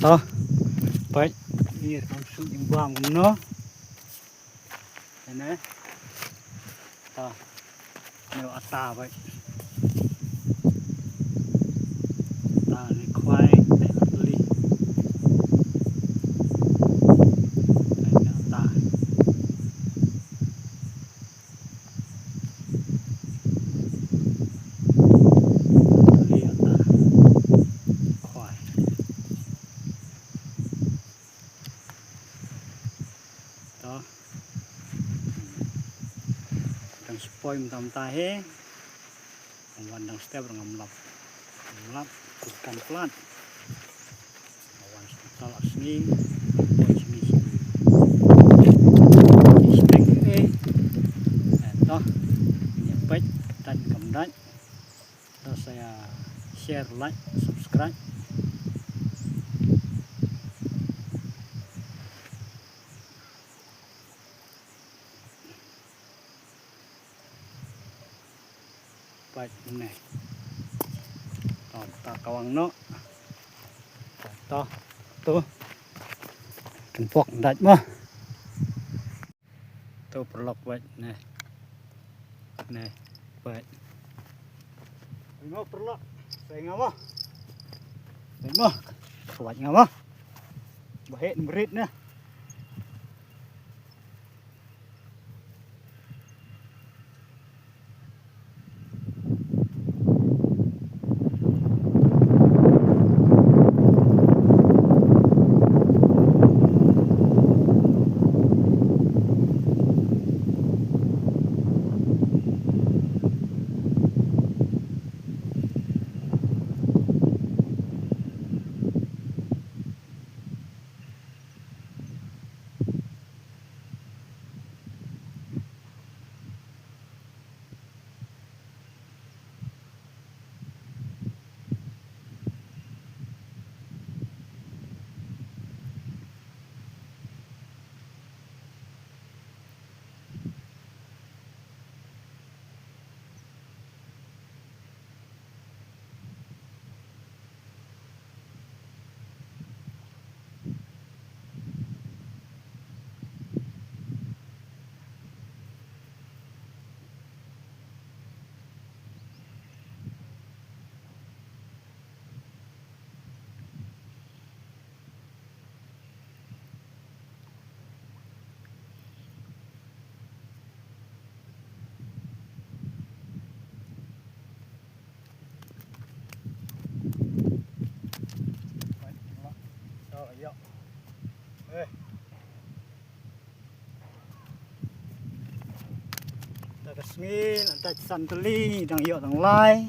to baik ini langsung imbang no ini to nêu ata vậy ta này khoai để ly ata ly ata khoai đó đang spoil tầm tai heวันดังสเตปngam lap ikan pelan awan sekitar asli sini stek toh nyepet dan kemudian terus saya share, like, subscribe. Baik ini ta kawang no to tuh kempok dat mah tuh perlok baik nih baik ngau perlok saya ngau baik mah kuat ngau baik berit nih Kesngin, antai santeli, dang yuk dang lai.